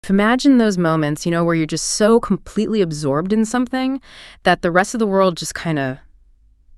Imagine those moments, where you're just so completely absorbed in something that the rest of the world just kind of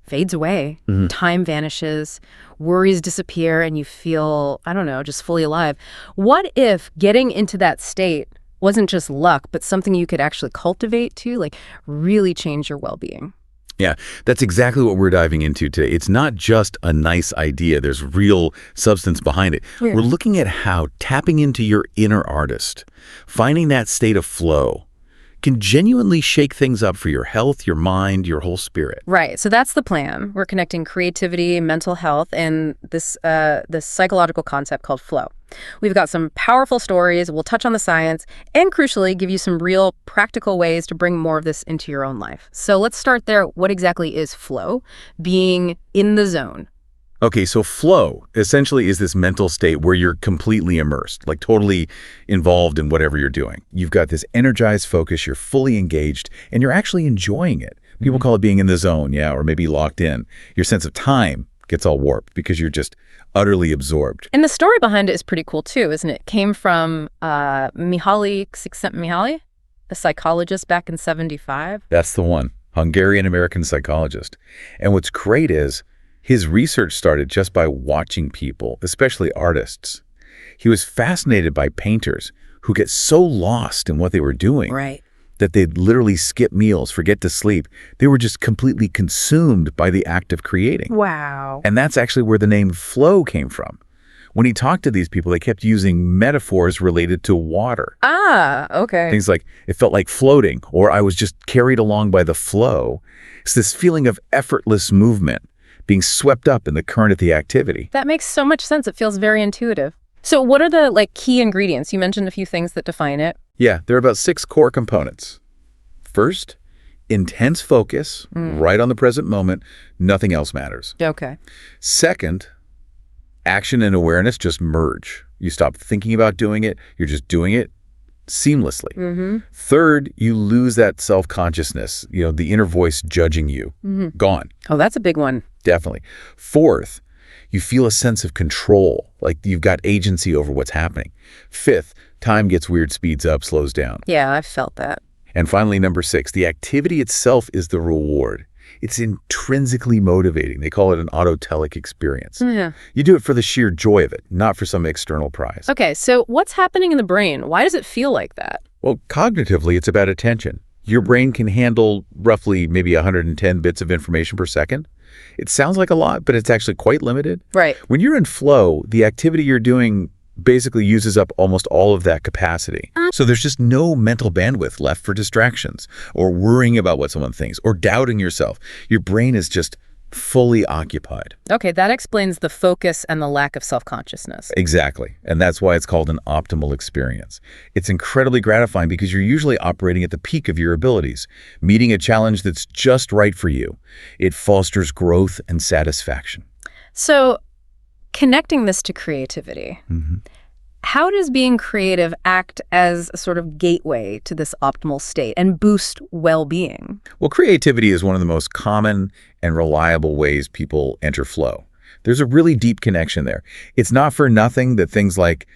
fades away. Time vanishes, worries disappear, and you feel, I don't know, just fully alive. What if getting into that state wasn't just luck, but something you could actually cultivate to, like, really change your well-being? Yeah, that's exactly what we're diving into today. It's not just a nice idea. There's real substance behind it. Yeah. We're looking at how tapping into your inner artist, finding that state of flow, can genuinely shake things up for your health, your mind, your whole spirit. Right. So that's the plan. We're connecting creativity, mental health, and this psychological concept called flow. We've got some powerful stories. We'll touch on the science and, crucially, give you some real practical ways to bring more of this into your own life. So let's start there. What exactly is flow? Being in the zone. Okay, so flow essentially is this mental state where you're completely immersed, like totally involved in whatever you're doing. You've got this energized focus, you're fully engaged, and you're actually enjoying it. People call it being in the zone, yeah, or maybe locked in. Your sense of time gets all warped because you're just utterly absorbed. And the story behind it is pretty cool, too, isn't it? It came from Mihaly Csikszentmihalyi, a psychologist back in '75. That's the one, Hungarian-American psychologist. And what's great is his research started just by watching people, especially artists. He was fascinated by painters who get so lost in what they were doing that they'd literally skip meals, forget to sleep. They were just completely consumed by the act of creating. Wow. And that's actually where the name flow came from. When he talked to these people, they kept using metaphors related to water. Ah, okay. Things like, it felt like floating, or I was just carried along by the flow. It's this feeling of effortless movement, being swept up in the current of the activity. That makes so much sense. It feels very intuitive. So what are the key ingredients? You mentioned a few things that define it. Yeah, there are about 6 core components. First, intense focus, right on the present moment. Nothing else matters. Okay. Second, action and awareness just merge. You stop thinking about doing it. You're just doing it seamlessly. Third, you lose that self-consciousness, the inner voice judging you. Gone. Oh, that's a big one. Definitely. Fourth, you feel a sense of control, like you've got agency over what's happening. Fifth, time gets weird, speeds up, slows down. Yeah, I've felt that. And finally, number 6, the activity itself is the reward. It's intrinsically motivating. They call it an autotelic experience. Yeah. You do it for the sheer joy of it, not for some external prize. Okay, so what's happening in the brain? Why does it feel like that? Well, cognitively, it's about attention. Your brain can handle roughly maybe 110 bits of information per second. It sounds like a lot, but it's actually quite limited. Right. When you're in flow, the activity you're doing basically uses up almost all of that capacity. So there's just no mental bandwidth left for distractions or worrying about what someone thinks or doubting yourself. Your brain is just fully occupied. Okay, that explains the focus and the lack of self-consciousness. Exactly. And that's why it's called an optimal experience. It's incredibly gratifying because you're usually operating at the peak of your abilities, meeting a challenge that's just right for you. It fosters growth and satisfaction. So, connecting this to creativity, how does being creative act as a sort of gateway to this optimal state and boost well-being? Well, creativity is one of the most common and reliable ways people enter flow. There's a really deep connection there. It's not for nothing that things like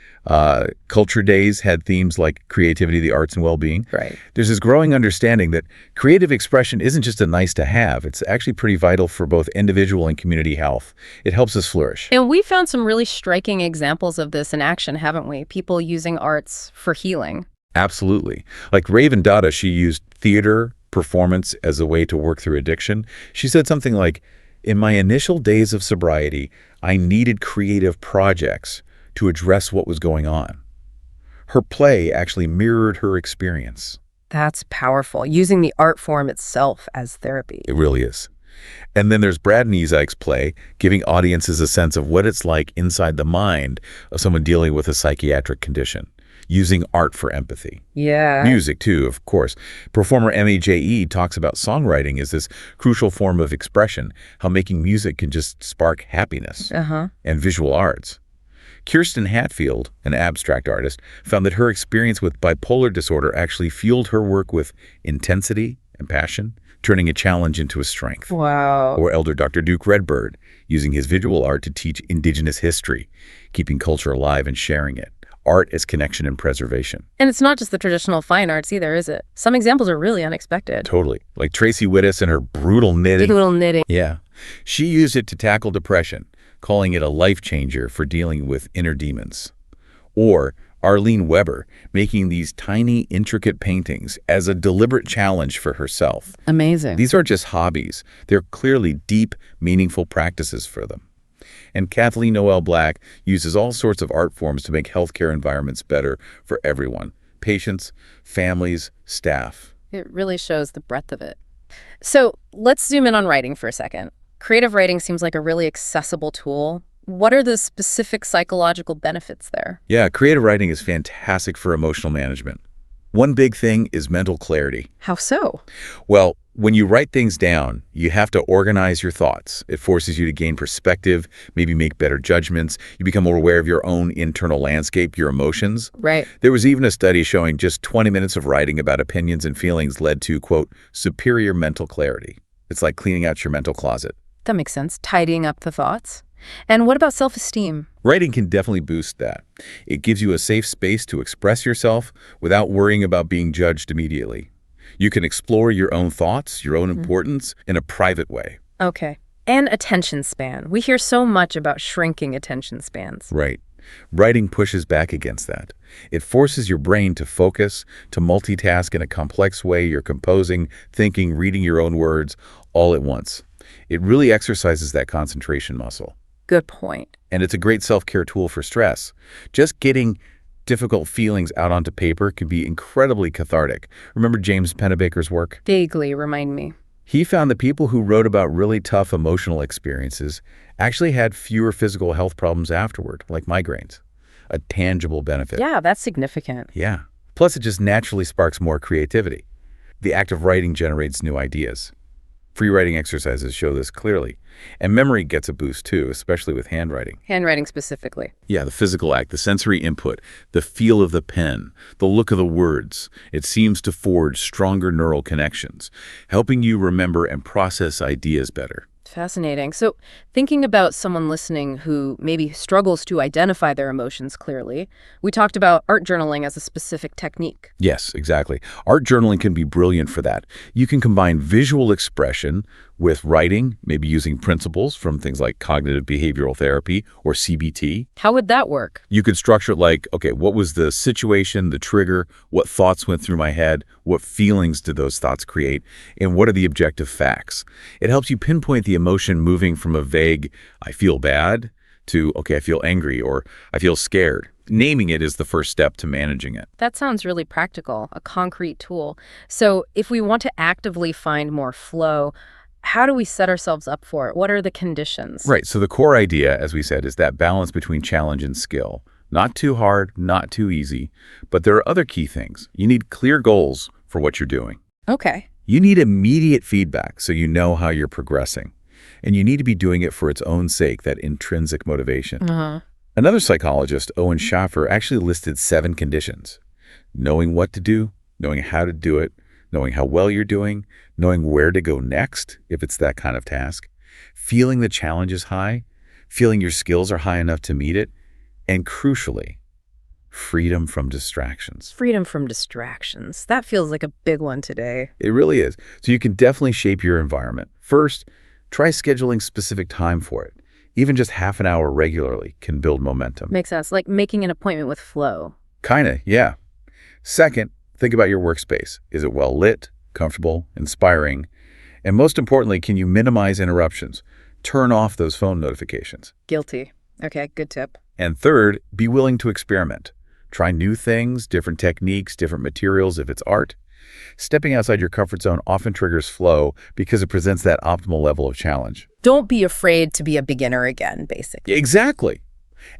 Culture Days had themes like creativity, the arts, and well-being. Right. There's this growing understanding that creative expression isn't just a nice to have. It's actually pretty vital for both individual and community health. It helps us flourish. And we found some really striking examples of this in action, haven't we? People using arts for healing. Absolutely. Like Raven Dada, she used theater, performance as a way to work through addiction. She said something like, in my initial days of sobriety, I needed creative projects to address what was going on. Her play actually mirrored her experience. That's powerful, using the art form itself as therapy. It really is. And then there's Brad Nieseik's play, giving audiences a sense of what it's like inside the mind of someone dealing with a psychiatric condition, using art for empathy. Yeah. Music, too, of course. Performer MEJE talks about songwriting as this crucial form of expression, how making music can just spark happiness. And visual arts. Kirsten Hatfield, an abstract artist, found that her experience with bipolar disorder actually fueled her work with intensity and passion, turning a challenge into a strength. Wow. Or elder Dr. Duke Redbird, using his visual art to teach indigenous history, keeping culture alive and sharing it. art as connection and preservation. And it's not just the traditional fine arts either, is it? Some examples are really unexpected. Totally. Like Tracy Wittes and her brutal knitting. Brutal knitting. Yeah. She used it to tackle depression, calling it a life changer for dealing with inner demons. Or Arlene Weber making these tiny, intricate paintings as a deliberate challenge for herself. Amazing. These aren't just hobbies. They're clearly deep, meaningful practices for them. And Kathleen Noel Black uses all sorts of art forms to make healthcare environments better for everyone, patients, families, staff. It really shows the breadth of it. So let's zoom in on writing for a second. Creative writing seems like a really accessible tool. What are the specific psychological benefits there? Yeah, creative writing is fantastic for emotional management. One big thing is mental clarity. How so? Well, when you write things down, you have to organize your thoughts. It forces you to gain perspective, maybe make better judgments. You become more aware of your own internal landscape, your emotions. Right. There was even a study showing just 20 minutes of writing about opinions and feelings led to, quote, superior mental clarity. It's like cleaning out your mental closet. That makes sense. Tidying up the thoughts. And what about self-esteem? Writing can definitely boost that. It gives you a safe space to express yourself without worrying about being judged immediately. You can explore your own thoughts, your own importance in a private way. Okay. And attention span. We hear so much about shrinking attention spans. Right. Writing pushes back against that. It forces your brain to focus, to multitask in a complex way. You're composing, thinking, reading your own words all at once. It really exercises that concentration muscle. Good point. And it's a great self-care tool for stress. Just getting difficult feelings out onto paper can be incredibly cathartic. Remember James Pennebaker's work? Vaguely, remind me. He found that people who wrote about really tough emotional experiences actually had fewer physical health problems afterward, like migraines. A tangible benefit. Yeah, that's significant. Yeah. Plus, it just naturally sparks more creativity. The act of writing generates new ideas. Free writing exercises show this clearly. And memory gets a boost too, especially with handwriting. Handwriting specifically. Yeah, the physical act, the sensory input, the feel of the pen, the look of the words. It seems to forge stronger neural connections, helping you remember and process ideas better. Fascinating. So thinking about someone listening who maybe struggles to identify their emotions clearly, we talked about art journaling as a specific technique. Yes, exactly. Art journaling can be brilliant for that. You can combine visual expression with writing, maybe using principles from things like cognitive behavioral therapy or CBT. How would that work? You could structure it like, okay, what was the situation, the trigger, what thoughts went through my head, what feelings did those thoughts create, and what are the objective facts? It helps you pinpoint the emotion moving from a vague, I feel bad, to, okay, I feel angry or I feel scared. Naming it is the first step to managing it. That sounds really practical, a concrete tool. So if we want to actively find more flow, how do we set ourselves up for it? What are the conditions? Right. So the core idea, as we said, is that balance between challenge and skill. Not too hard, not too easy. But there are other key things. You need clear goals for what you're doing. Okay. You need immediate feedback so you know how you're progressing. And you need to be doing it for its own sake, that intrinsic motivation. Another psychologist, Owen Schaffer, actually listed 7 conditions. Knowing what to do, knowing how to do it, knowing how well you're doing, knowing where to go next, if it's that kind of task, feeling the challenge is high, feeling your skills are high enough to meet it, and crucially, freedom from distractions. Freedom from distractions. That feels like a big one today. It really is. So you can definitely shape your environment. First, try scheduling specific time for it. Even just half an hour regularly can build momentum. Makes sense. Like making an appointment with flow. Kinda, yeah. Second, think about your workspace. Is it well lit, comfortable, inspiring? And most importantly, can you minimize interruptions? Turn off those phone notifications. Guilty. Okay, good tip. And third, be willing to experiment. Try new things, different techniques, different materials if it's art. Stepping outside your comfort zone often triggers flow because it presents that optimal level of challenge. Don't be afraid to be a beginner again, basically. Exactly.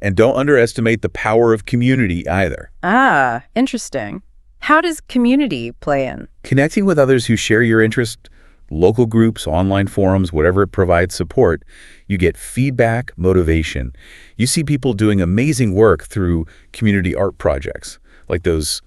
And don't underestimate the power of community either. Ah, interesting. How does community play in? Connecting with others who share your interest, local groups, online forums, whatever it provides support, you get feedback, motivation. You see people doing amazing work through community art projects, like those,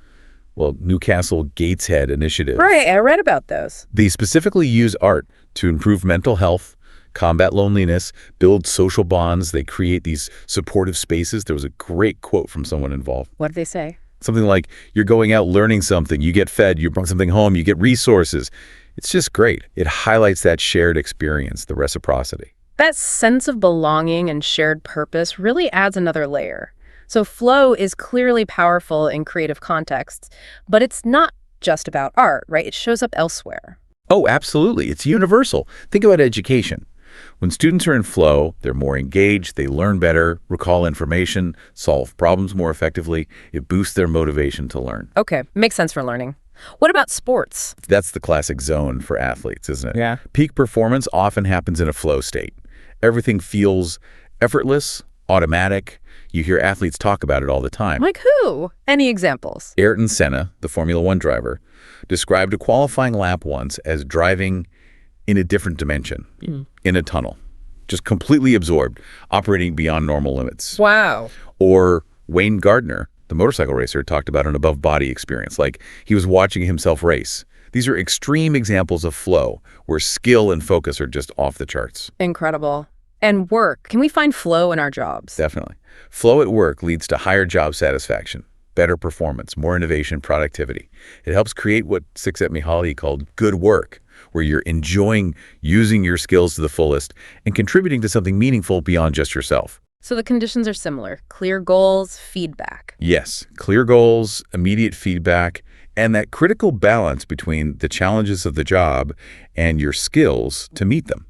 Newcastle Gateshead initiative. Right, I read about those. They specifically use art to improve mental health, combat loneliness, build social bonds. They create these supportive spaces. There was a great quote from someone involved. What did they say? Something like, you're going out learning something, you get fed, you bring something home, you get resources. It's just great. It highlights that shared experience, the reciprocity. That sense of belonging and shared purpose really adds another layer. So flow is clearly powerful in creative contexts, but it's not just about art, right? It shows up elsewhere. Oh, absolutely. It's universal. Think about education. When students are in flow, they're more engaged, they learn better, recall information, solve problems more effectively. It boosts their motivation to learn. Okay, makes sense for learning. What about sports? That's the classic zone for athletes, isn't it? Yeah. Peak performance often happens in a flow state. Everything feels effortless, automatic. You hear athletes talk about it all the time. Like who? Any examples? Ayrton Senna, the Formula One driver, described a qualifying lap once as driving in a different dimension, in a tunnel, just completely absorbed, operating beyond normal limits. Wow. Or Wayne Gardner, the motorcycle racer, talked about an above-body experience, like he was watching himself race. These are extreme examples of flow, where skill and focus are just off the charts. Incredible. And work. Can we find flow in our jobs? Definitely. Flow at work leads to higher job satisfaction, better performance, more innovation, productivity. It helps create what Csikszentmihalyi called good work, where you're enjoying using your skills to the fullest and contributing to something meaningful beyond just yourself. So the conditions are similar. Clear goals, feedback. Yes, clear goals, immediate feedback, and that critical balance between the challenges of the job and your skills to meet them.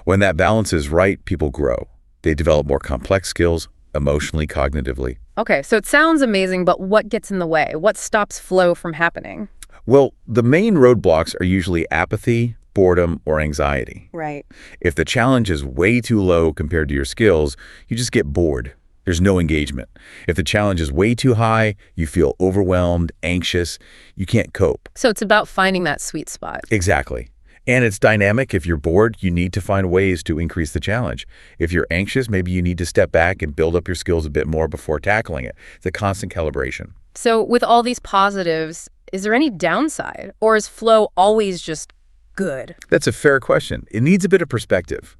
When that balance is right, people grow. They develop more complex skills, emotionally, cognitively. Okay, so it sounds amazing, but what gets in the way? What stops flow from happening? Well, the main roadblocks are usually apathy, boredom, or anxiety. Right. If the challenge is way too low compared to your skills, you just get bored. There's no engagement. If the challenge is way too high, you feel overwhelmed, anxious, you can't cope. So it's about finding that sweet spot. Exactly. And it's dynamic. If you're bored, you need to find ways to increase the challenge. If you're anxious, maybe you need to step back and build up your skills a bit more before tackling it. It's a constant calibration. So with all these positives, is there any downside? Or is flow always just good? That's a fair question. It needs a bit of perspective.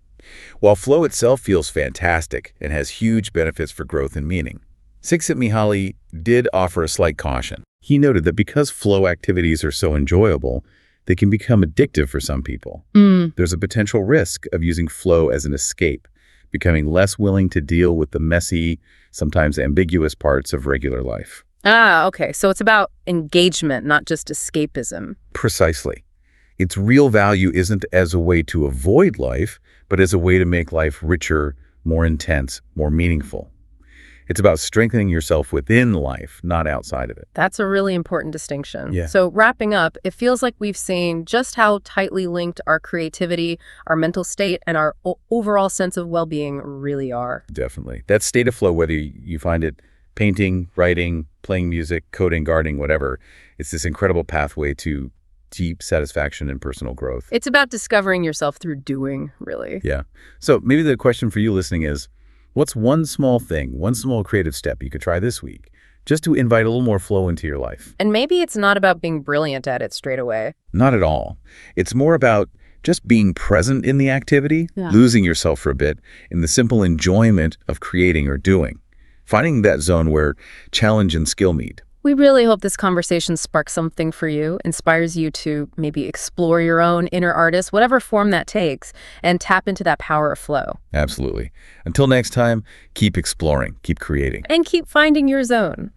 While flow itself feels fantastic and has huge benefits for growth and meaning, Csikszentmihalyi did offer a slight caution. He noted that because flow activities are so enjoyable, they can become addictive for some people. There's a potential risk of using flow as an escape, becoming less willing to deal with the messy, sometimes ambiguous parts of regular life. Ah, okay. So it's about engagement, not just escapism. Precisely. Its real value isn't as a way to avoid life, but as a way to make life richer, more intense, more meaningful. It's about strengthening yourself within life, not outside of it. That's a really important distinction. Yeah. So wrapping up, it feels like we've seen just how tightly linked our creativity, our mental state, and our overall sense of well-being really are. Definitely. That state of flow, whether you find it painting, writing, playing music, coding, gardening, whatever, it's this incredible pathway to deep satisfaction and personal growth. It's about discovering yourself through doing, really. Yeah. So maybe the question for you listening is, what's one small thing, one small creative step you could try this week, just to invite a little more flow into your life? And maybe it's not about being brilliant at it straight away. Not at all. It's more about just being present in the activity, losing yourself for a bit in the simple enjoyment of creating or doing, finding that zone where challenge and skill meet. We really hope this conversation sparks something for you, inspires you to maybe explore your own inner artist, whatever form that takes, and tap into that power of flow. Absolutely. Until next time, keep exploring, keep creating. And keep finding your zone.